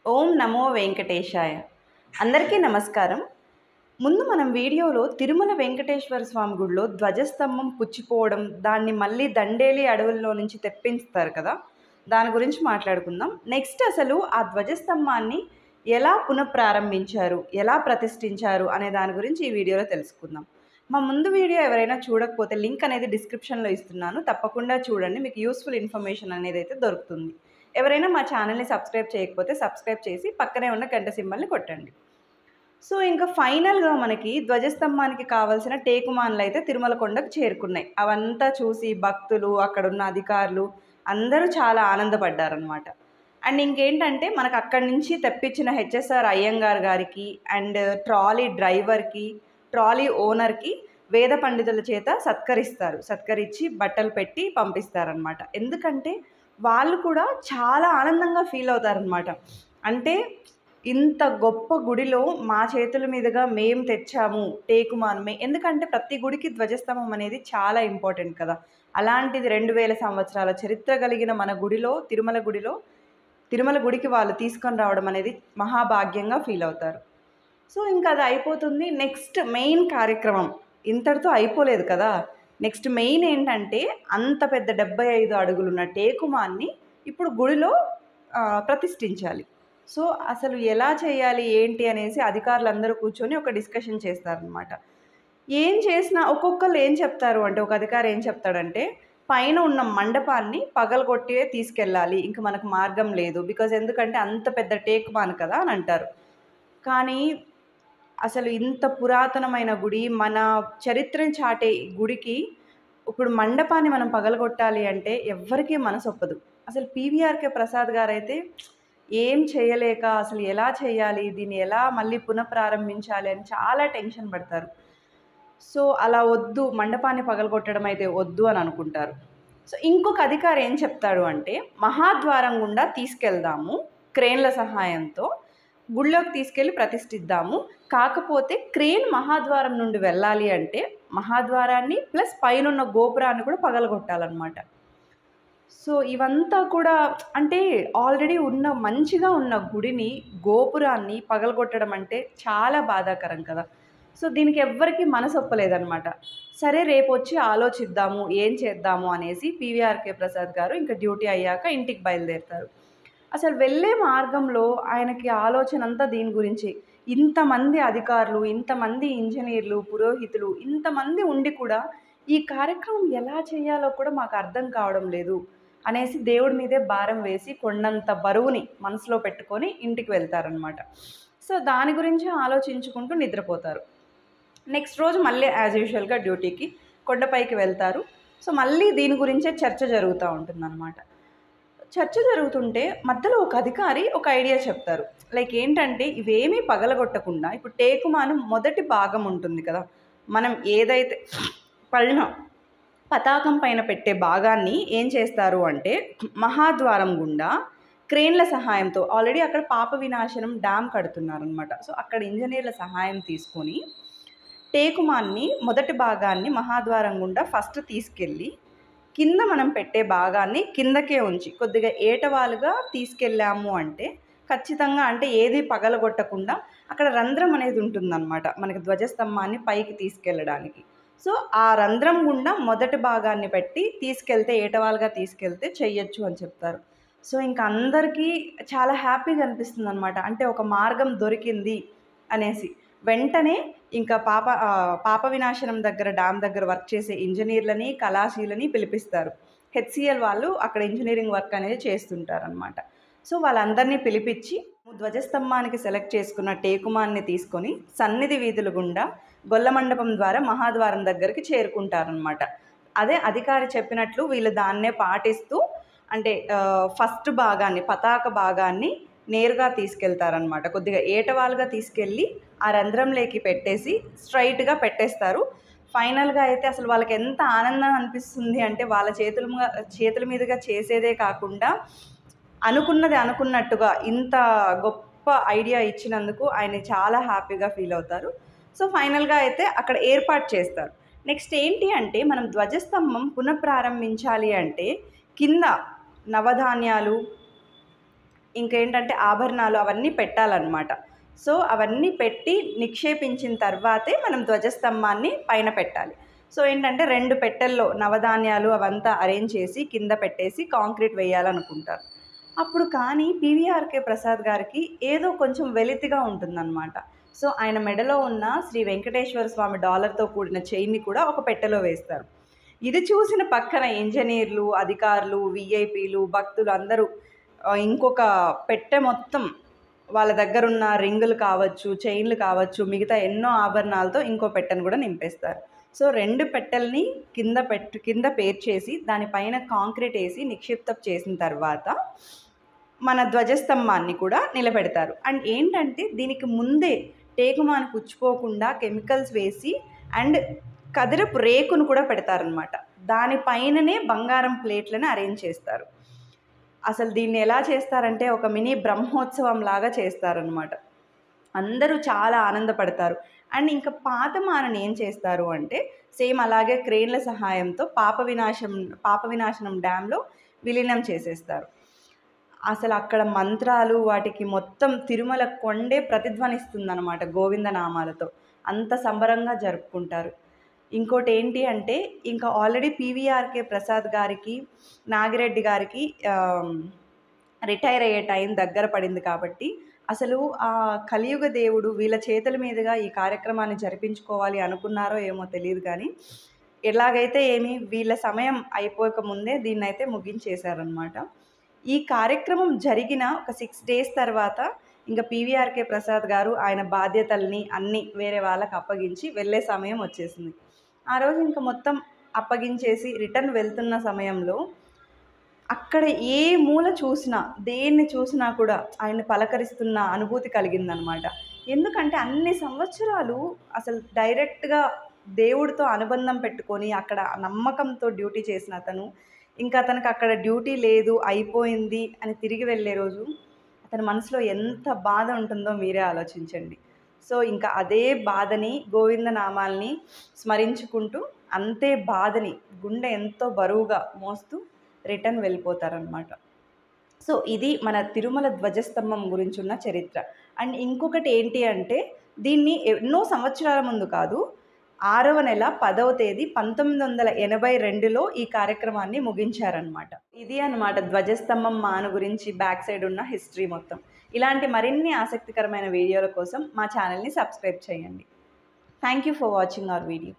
ఓం నమో వెంకటేశాయ. అందరికీ నమస్కారం. ముందు మనం వీడియోలో తిరుమల వెంకటేశ్వర స్వామి గుడిలో ధ్వజస్తంభం పుచ్చిపోవడం, దాన్ని మళ్ళీ దండేలి అడవుల్లో నుంచి తెప్పిస్తారు కదా! దాని గురించి మాట్లాడుకుందాం. నెక్స్ట్ అసలు ఆ ధ్వజస్తంభాన్ని ఎలా పునఃప్రారంభించారు, ఎలా ప్రతిష్ఠించారు అనే దాని గురించి ఈ వీడియోలో తెలుసుకుందాం. మా ముందు వీడియో ఎవరైనా చూడకపోతే లింక్ అనేది డిస్క్రిప్షన్‌లో ఇస్తున్నాను. తప్పకుండా చూడండి. మీకు యూజ్‌ఫుల్ ఇన్ఫర్మేషన్ అనేదైతే దొరుకుతుంది. ఎవరైనా మా ఛానల్‌ని సబ్స్క్రైబ్ చేయకపోతే సబ్స్క్రైబ్ చేసి పక్కనే ఉన్న గంట సింబల్‌ని కొట్టండి. సో, ఇంకా ఫైనల్‌గా మనకి ధ్వజస్తంభానికి కావాల్సిన టేకుమాన్లయితే తిరుమల కొండకు చేరుకున్నాయి. అవంతా చూసి భక్తులు, అక్కడున్న అధికారులు అందరూ చాలా ఆనందపడ్డారనమాట. అండ్ ఇంకేంటంటే మనకు అక్కడి నుంచి తెప్పించిన హెచ్ఎస్ఆర్ అయ్యంగార్ గారికి అండ్ ట్రాలీ డ్రైవర్‌కి, ట్రాలీ ఓనర్‌కి వేద పండితుల చేత సత్కరిస్తారు. సత్కరించి బట్టలు పెట్టి పంపిస్తారనమాట. ఎందుకంటే వాళ్ళు కూడా చాలా ఆనందంగా ఫీల్ అవుతారనమాట. అంటే ఇంత గొప్ప గుడిలో మా చేతుల మీదుగా మేము తెచ్చాము టేకుమాన్. ఎందుకంటే ప్రతి గుడికి ధ్వజస్తంభం అనేది చాలా ఇంపార్టెంట్ కదా! అలాంటిది 2000 సంవత్సరాల చరిత్ర కలిగిన మన గుడిలో, తిరుమల గుడికి వాళ్ళు తీసుకొని రావడం అనేది మహాభాగ్యంగా ఫీల్ అవుతారు. సో, ఇంకా అది అయిపోతుంది. నెక్స్ట్ మెయిన్ కార్యక్రమం ఇంతటితో అయిపోలేదు కదా! నెక్స్ట్ మెయిన్ ఏంటంటే అంత పెద్ద 75 అడుగులున్న టేకుమాన్ని ఇప్పుడు గుడిలో ప్రతిష్ఠించాలి. సో, అసలు ఎలా చేయాలి, ఏంటి అనేసి అధికారులందరూ కూర్చొని ఒక డిస్కషన్ చేస్తారనమాట. ఏం చేసినా ఒక్కొక్కళ్ళు ఏం చెప్తారు అంటే, ఒక అధికారి ఏం చెప్తాడంటే, పైన ఉన్న మండపాన్ని పగలగొట్టే తీసుకెళ్ళాలి. ఇంక మనకు మార్గం లేదు. బికాజ్ ఎందుకంటే అంత పెద్ద టేకుమాన్ కదా అని అంటారు. కానీ అసలు ఇంత పురాతనమైన గుడి, మన చరిత్రను చాటే ఈ గుడికి ఇప్పుడు మండపాన్ని మనం పగలగొట్టాలి అంటే ఎవ్వరికీ మనసొప్పదు. అసలు పీవీఆర్‌కే ప్రసాద్ గారైతే ఏం చేయలేక అసలు ఎలా చేయాలి? దీన్ని ఎలా మళ్ళీ పునఃప్రారంభించాలి అని చాలా టెన్షన్ పడతారు. సో, అలా వద్దు, మండపాన్ని పగలగొట్టడం అయితే వద్దు అని అనుకుంటారు. సో, ఇంకొక అధికారి ఏం చెప్తాడు అంటే, మహాద్వారం గుండా తీసుకెళ్దాము క్రేన్‌ల సహాయంతో. గుడిలోకి తీసుకెళ్ళి ప్రతిష్ఠిద్దాము. కాకపోతే క్రేన్ మహాద్వారం నుండి వెళ్ళాలి అంటే, మహాద్వారాన్ని ప్లస్ పైనున్న గోపురాన్ని కూడా పగలగొట్టాలనమాట. సో, ఇవంతా కూడా అంటే ఆల్రెడీ ఉన్న మంచిగా ఉన్న గుడిని, గోపురాన్ని పగలగొట్టడం అంటే చాలా బాధాకరం కదా! సో, దీనికి ఎవ్వరికీ మనసొప్పలేదనమాట. సరే రేపొచ్చి ఆలోచిద్దాము, ఏం చేద్దాము అనేసి పీవీఆర్‌కే ప్రసాద్ గారు ఇంక డ్యూటీ అయ్యాక ఇంటికి బయలుదేరుతారు. అసలు వెళ్ళే మార్గంలో ఆయనకి ఆలోచన అంతా దీని గురించి. ఇంతమంది అధికారులు, ఇంతమంది ఇంజినీర్లు, పురోహితులు ఇంతమంది ఉండి కూడా ఈ కార్యక్రమం ఎలా చేయాలో కూడా మాకు అర్థం కావడం లేదు అనేసి దేవుడి మీదే భారం వేసి కొండంత బరువుని మనసులో పెట్టుకొని ఇంటికి వెళ్తారనమాట. సో, దాని గురించి ఆలోచించుకుంటూ నిద్రపోతారు. నెక్స్ట్ రోజు మళ్ళీ యాజ్ యూజువల్‌గా డ్యూటీకి కొండపైకి వెళ్తారు. సో, మళ్ళీ దీని గురించే చర్చ జరుగుతా ఉంటుందనమాట. చర్చ జరుగుతుంటే మధ్యలో ఒక అధికారి ఒక ఐడియా చెప్తారు. లైక్ ఏంటంటే ఇవేమీ పగలగొట్టకుండా ఇప్పుడు టేకుమాను మొదటి భాగం ఉంటుంది కదా! మనం ఏదైతే పైన పతాకం పైన పెట్టే భాగాన్ని ఏం చేస్తారు అంటే మహాద్వారం గుండా క్రేన్‌ల సహాయంతో ఆల్రెడీ అక్కడ పాప వినాశనం డ్యామ్ కడుతున్నారనమాట. సో, అక్కడ ఇంజినీర్ల సహాయం తీసుకొని టేకుమాన్ని మొదటి భాగాన్ని మహాద్వారం గుండా ఫస్ట్ తీసుకెళ్ళి కింద మనం పెట్టే భాగాన్ని కిందకే ఉంచి కొద్దిగా ఏటవాలుగా తీసుకెళ్ళాము అంటే ఖచ్చితంగా అంటే ఏది పగలగొట్టకుండా అక్కడ రంధ్రం అనేది ఉంటుందన్నమాట మనకి ధ్వజస్తంభాన్ని పైకి తీసుకెళ్ళడానికి. సో, ఆ రంధ్రం గుండా మొదటి భాగాన్ని పెట్టి తీసుకెళ్తే ఏటవాలుగా తీసుకెళ్తే చెయ్యొచ్చు అని చెప్తారు. సో, ఇంక అందరికీ చాలా హ్యాపీగా అనిపిస్తుందనమాట. అంటే ఒక మార్గం దొరికింది అనేసి. వెంటనే ఇంకా పాప వినాశనం దగ్గర డ్యామ్ దగ్గర వర్క్ చేసే ఇంజినీర్లని, కళాశీలని పిలిపిస్తారు. హెచ్‌సీఎల్ వాళ్ళు అక్కడ ఇంజినీరింగ్ వర్క్ అనేది చేస్తుంటారనమాట. సో, వాళ్ళందరినీ పిలిపిచ్చి ధ్వజస్తంభానికి సెలెక్ట్ చేసుకున్న టేకుమాన్ని తీసుకొని సన్నిధి వీధుల గుండా గొల్ల మండపం ద్వారా మహాద్వారం దగ్గరికి చేరుకుంటారనమాట. అదే అధికారి చెప్పినట్లు వీళ్ళు దాన్నే పాటిస్తూ అంటే ఫస్ట్ భాగాన్ని పతాక భాగాన్ని నేరుగా తీసుకెళ్తారనమాట. కొద్దిగా ఏటవాలుగా తీసుకెళ్ళి ఆ రంధ్రంలోకి పెట్టేసి స్ట్రెయిట్‌గా పెట్టేస్తారు. ఫైనల్‌గా అయితే అసలు వాళ్ళకి ఎంత ఆనందం అనిపిస్తుంది అంటే వాళ్ళ చేతుల మీదుగా చేసేదే కాకుండా అనుకున్నది అనుకున్నట్టుగా ఇంత గొప్ప ఐడియా ఇచ్చినందుకు ఆయన చాలా హ్యాపీగా ఫీల్ అవుతారు. సో, ఫైనల్‌గా అయితే అక్కడ ఏర్పాటు చేస్తారు. నెక్స్ట్ ఏంటి అంటే మనం ధ్వజస్తంభం పునఃప్రారంభించాలి అంటే కింద నవధాన్యాలు ఇంకేంటంటే ఆభరణాలు అవన్నీ పెట్టాలన్నమాట. సో అవన్నీ పెట్టి నిక్షేపించిన తర్వాతే మనం ధ్వజస్తంభాన్ని పైన పెట్టాలి. సో ఏంటంటే 2 పెట్టెల్లో నవధాన్యాలు అవంతా అరేంజ్ చేసి కింద పెట్టేసి కాంక్రీట్ వేయాలనుకుంటారు. అప్పుడు కానీ పీవీఆర్‌కే ప్రసాద్ గారికి ఏదో కొంచెం వెలితిగా ఉంటుందన్నమాట. సో ఆయన మెడలో ఉన్న శ్రీ వెంకటేశ్వర స్వామి డాలర్‌తో కూడిన చైన్‌ని కూడా ఒక పెట్టెలో వేస్తారు. ఇది చూసిన పక్కన ఇంజినీర్లు, అధికారులు, వీఐపీలు, భక్తులు అందరూ ఇంకొక పెట్టె మొత్తం వాళ్ళ దగ్గరున్న రింగులు కావచ్చు, చైన్‌లు కావచ్చు, మిగతా ఎన్నో ఆభరణాలతో ఇంకో పెట్టెను కూడా నింపేస్తారు. సో 2 పెట్టెల్ని కింద పేర్చేసి దానిపైన కాంక్రీట్ ఏసి నిక్షిప్తం చేసిన తర్వాత మన ధ్వజస్తంభాన్ని కూడా నిలబెడతారు. అండ్ ఏంటంటే దీనికి ముందే టేకుమాను పుచ్చిపోకుండా కెమికల్స్ వేసి అండ్ కదిరపు రేకును కూడా పెడతారనమాట. దానిపైననే బంగారం ప్లేట్లను అరేంజ్ చేస్తారు. అసలు దీన్ని ఎలా చేస్తారంటే ఒక మినీ బ్రహ్మోత్సవం లాగా చేస్తారనమాట. అందరూ చాలా ఆనందపడతారు. అండ్ ఇంకా పాతమానని ఏం చేస్తారు అంటే సేమ్ అలాగే క్రేన్ల సహాయంతో పాప వినాశనం డ్యాంలో విలీనం చేసేస్తారు. అసలు అక్కడ మంత్రాలు వాటికి మొత్తం తిరుమల కొండే ప్రతిధ్వనిస్తుందన్నమాట గోవిందనామాలతో. అంత సంబరంగా జరుపుకుంటారు. ఇంకోటి ఏంటి అంటే ఇంకా ఆల్రెడీ పీవీఆర్‌కే ప్రసాద్ గారికి, నాగిరెడ్డి గారికి రిటైర్ అయ్యే టైం దగ్గర పడింది కాబట్టి అసలు ఆ కలియుగ దేవుడు వీళ్ళ చేతుల మీదుగా ఈ కార్యక్రమాన్ని జరిపించుకోవాలి అనుకున్నారో ఏమో తెలీదు కానీ ఎలాగైతే ఏమి వీళ్ళ సమయం అయిపోక ముందే దీన్నైతే ముగించేశారనమాట. ఈ కార్యక్రమం జరిగిన ఒక 6 డేస్ తర్వాత ఇంకా పీవీఆర్‌కే ప్రసాద్ గారు ఆయన బాధ్యతల్ని అన్నీ వేరే వాళ్ళకి అప్పగించి వెళ్ళే సమయం వచ్చేసింది. ఆ రోజు ఇంకా మొత్తం అప్పగించేసి రిటర్న్ వెళ్తున్న సమయంలో అక్కడ ఏ మూల చూసినా, దేన్ని చూసినా కూడా ఆయన్ని పలకరిస్తున్న అనుభూతి కలిగిందనమాట. ఎందుకంటే అన్ని సంవత్సరాలు అసలు డైరెక్ట్‌గా దేవుడితో అనుబంధం పెట్టుకొని అక్కడ నమ్మకంతో డ్యూటీ చేసిన అతను, ఇంకా అతనికి అక్కడ డ్యూటీ లేదు, అయిపోయింది అని తిరిగి వెళ్ళే రోజు అతని మనసులో ఎంత బాధ ఉంటుందో మీరే ఆలోచించండి. సో ఇంకా అదే బాధని, గోవిందనామాల్ని స్మరించుకుంటూ అంతే బాధని గుండె ఎంతో బరువుగా మోస్తూ రిటర్న్ వెళ్ళిపోతారనమాట. సో ఇది మన తిరుమల ధ్వజస్తంభం గురించి ఉన్న చరిత్ర. అండ్ ఇంకొకటి ఏంటి అంటే దీన్ని ఎన్నో సంవత్సరాల ముందు కాదు, 6వ నెల 10వ తేదీ 1982లో ఈ కార్యక్రమాన్ని ముగించారనమాట. ఇది అనమాట ధ్వజస్తంభం మాను గురించి బ్యాక్ సైడ్ ఉన్న హిస్టరీ మొత్తం. ఇలాంటి మరిన్ని ఆసక్తికరమైన వీడియోల కోసం మా ఛానల్ని సబ్స్క్రైబ్ చేయండి. Thank you for watching our video.